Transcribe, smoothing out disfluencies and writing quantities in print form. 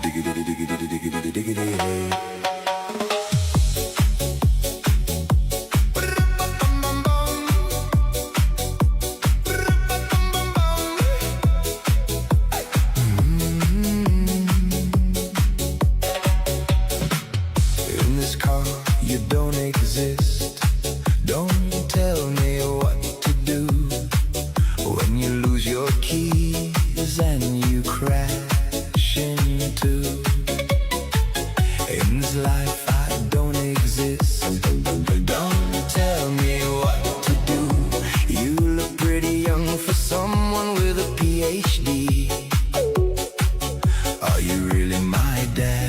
In this car, you don't exist. Don't tell me what to do when you lose your keys and you crash into. In this life, I don't exist. Don't tell me what to do. You look pretty young for someone with a PhD. Are you really my dad?